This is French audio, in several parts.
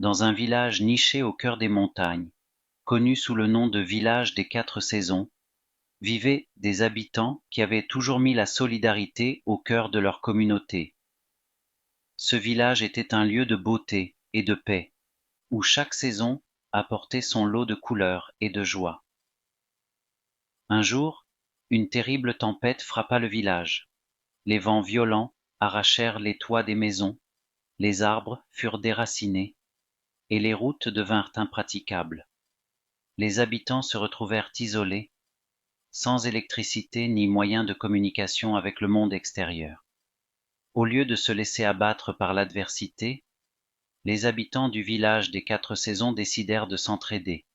Dans un village niché au cœur des montagnes, connu sous le nom de village des 4 saisons, vivaient des habitants qui avaient toujours mis la solidarité au cœur de leur communauté. Ce village était un lieu de beauté et de paix, où chaque saison apportait son lot de couleurs et de joie. Un jour, une terrible tempête frappa le village. Les vents violents arrachèrent les toits des maisons, les arbres furent déracinés, et les routes devinrent impraticables. Les habitants se retrouvèrent isolés, sans électricité ni moyen de communication avec le monde extérieur. Au lieu de se laisser abattre par l'adversité, les habitants du village des 4 saisons décidèrent de s'entraider.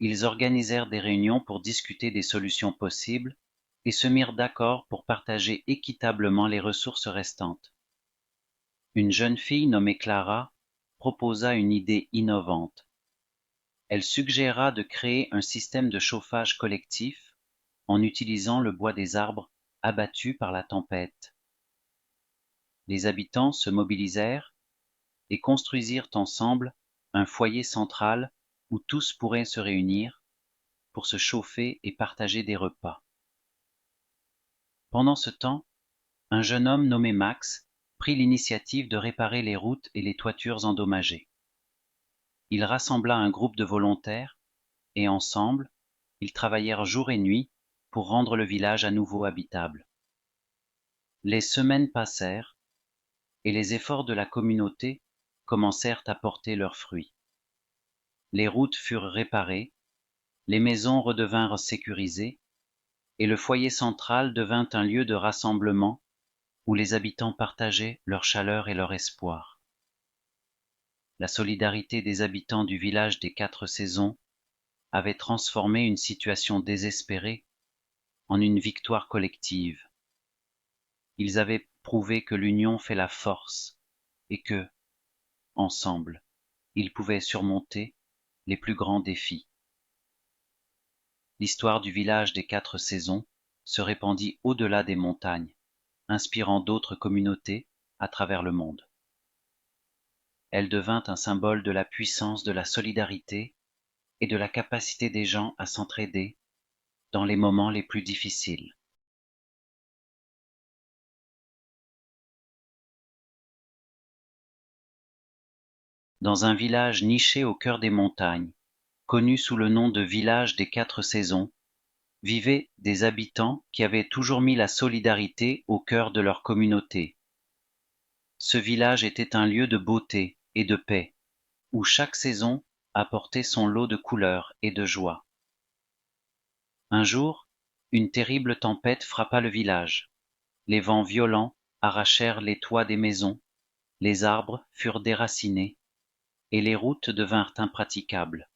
Ils organisèrent des réunions pour discuter des solutions possibles et se mirent d'accord pour partager équitablement les ressources restantes. Une jeune fille nommée Clara proposa une idée innovante. Elle suggéra de créer un système de chauffage collectif en utilisant le bois des arbres abattus par la tempête. Les habitants se mobilisèrent et construisirent ensemble un foyer central où tous pourraient se réunir pour se chauffer et partager des repas. Pendant ce temps, un jeune homme nommé Max prit l'initiative de réparer les routes et les toitures endommagées. Il rassembla un groupe de volontaires et ensemble, ils travaillèrent jour et nuit pour rendre le village à nouveau habitable. Les semaines passèrent et les efforts de la communauté commencèrent à porter leurs fruits. Les routes furent réparées, les maisons redevinrent sécurisées et le foyer central devint un lieu de rassemblement où les habitants partageaient leur chaleur et leur espoir. La solidarité des habitants du village des 4 saisons avait transformé une situation désespérée en une victoire collective. Ils avaient prouvé que l'union fait la force et que, ensemble, ils pouvaient surmonter les plus grands défis. L'histoire du village des 4 saisons se répandit au-delà des montagnes, inspirant d'autres communautés à travers le monde. Elle devint un symbole de la puissance de la solidarité et de la capacité des gens à s'entraider dans les moments les plus difficiles. Dans un village niché au cœur des montagnes, connu sous le nom de village des 4 saisons, vivaient des habitants qui avaient toujours mis la solidarité au cœur de leur communauté. Ce village était un lieu de beauté et de paix, où chaque saison apportait son lot de couleurs et de joie. Un jour, une terrible tempête frappa le village. Les vents violents arrachèrent les toits des maisons, les arbres furent déracinés, et les routes devinrent impraticables.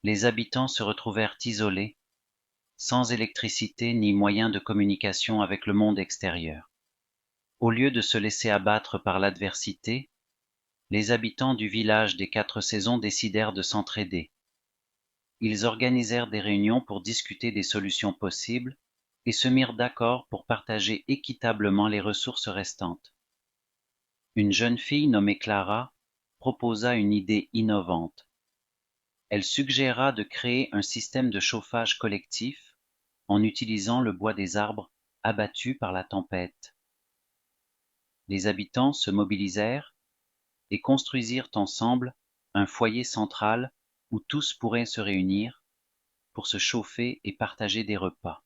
Les habitants se retrouvèrent isolés, sans électricité ni moyen de communication avec le monde extérieur. Au lieu de se laisser abattre par l'adversité, les habitants du village des 4 saisons décidèrent de s'entraider. Ils organisèrent des réunions pour discuter des solutions possibles et se mirent d'accord pour partager équitablement les ressources restantes. Une jeune fille nommée Clara proposa une idée innovante. Elle suggéra de créer un système de chauffage collectif en utilisant le bois des arbres abattus par la tempête. Les habitants se mobilisèrent et construisirent ensemble un foyer central où tous pourraient se réunir pour se chauffer et partager des repas.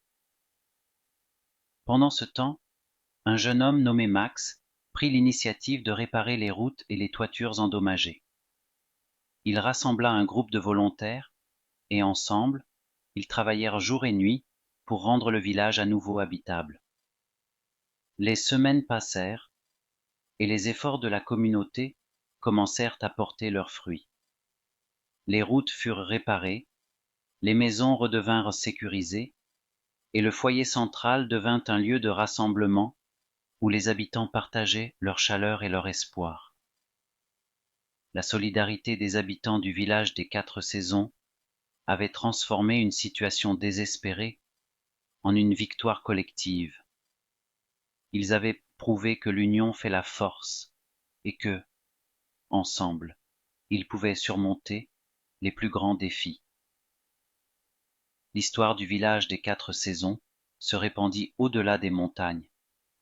Pendant ce temps, un jeune homme nommé Max prit l'initiative de réparer les routes et les toitures endommagées. Il rassembla un groupe de volontaires et ensemble, ils travaillèrent jour et nuit pour rendre le village à nouveau habitable. Les semaines passèrent et les efforts de la communauté commencèrent à porter leurs fruits. Les routes furent réparées, les maisons redevinrent sécurisées et le foyer central devint un lieu de rassemblement où les habitants partageaient leur chaleur et leur espoir. La solidarité des habitants du village des 4 saisons avait transformé une situation désespérée en une victoire collective. Ils avaient prouvé que l'union fait la force et que, ensemble, ils pouvaient surmonter les plus grands défis. L'histoire du village des 4 saisons se répandit au-delà des montagnes,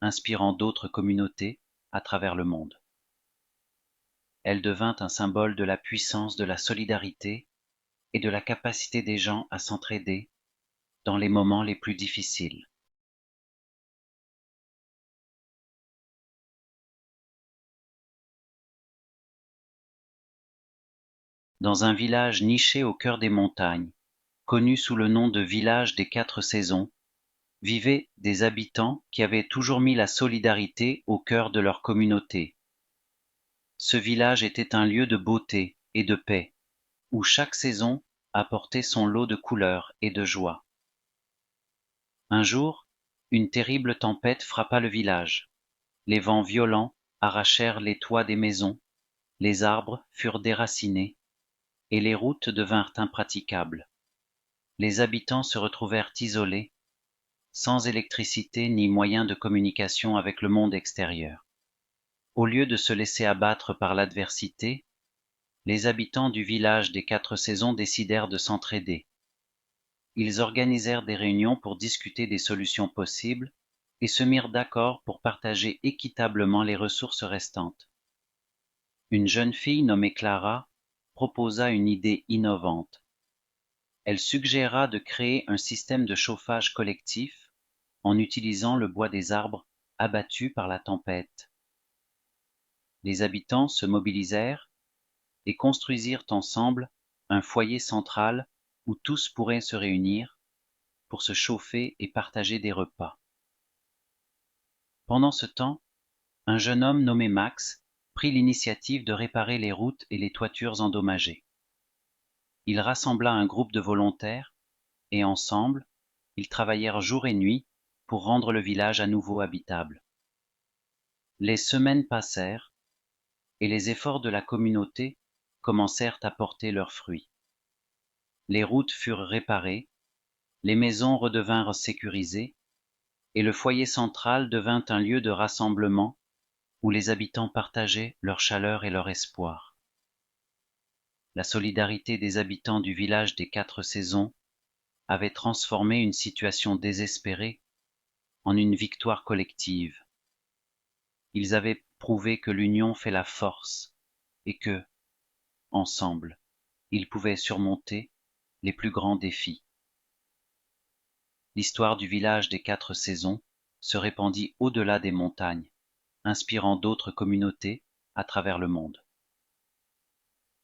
inspirant d'autres communautés à travers le monde. Elle devint un symbole de la puissance de la solidarité et de la capacité des gens à s'entraider dans les moments les plus difficiles. Dans un village niché au cœur des montagnes, connu sous le nom de village des 4 saisons, vivaient des habitants qui avaient toujours mis la solidarité au cœur de leur communauté. Ce village était un lieu de beauté et de paix, où chaque saison apportait son lot de couleurs et de joie. Un jour, une terrible tempête frappa le village. Les vents violents arrachèrent les toits des maisons, les arbres furent déracinés, et les routes devinrent impraticables. Les habitants se retrouvèrent isolés, sans électricité ni moyen de communication avec le monde extérieur. Au lieu de se laisser abattre par l'adversité, les habitants du village des 4 saisons décidèrent de s'entraider. Ils organisèrent des réunions pour discuter des solutions possibles et se mirent d'accord pour partager équitablement les ressources restantes. Une jeune fille nommée Clara proposa une idée innovante. Elle suggéra de créer un système de chauffage collectif en utilisant le bois des arbres abattus par la tempête. Les habitants se mobilisèrent et construisirent ensemble un foyer central où tous pourraient se réunir pour se chauffer et partager des repas. Pendant ce temps, un jeune homme nommé Max prit l'initiative de réparer les routes et les toitures endommagées. Il rassembla un groupe de volontaires et ensemble, ils travaillèrent jour et nuit pour rendre le village à nouveau habitable. Les semaines passèrent et les efforts de la communauté commencèrent à porter leurs fruits. Les routes furent réparées, les maisons redevinrent sécurisées et le foyer central devint un lieu de rassemblement où les habitants partageaient leur chaleur et leur espoir. La solidarité des habitants du village des 4 saisons avait transformé une situation désespérée en une victoire collective. Ils avaient prouvé que l'union fait la force et que, ensemble, ils pouvaient surmonter les plus grands défis. L'histoire du village des 4 saisons se répandit au-delà des montagnes, inspirant d'autres communautés à travers le monde.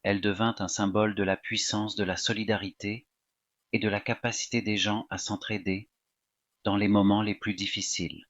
Elle devint un symbole de la puissance de la solidarité et de la capacité des gens à s'entraider dans les moments les plus difficiles.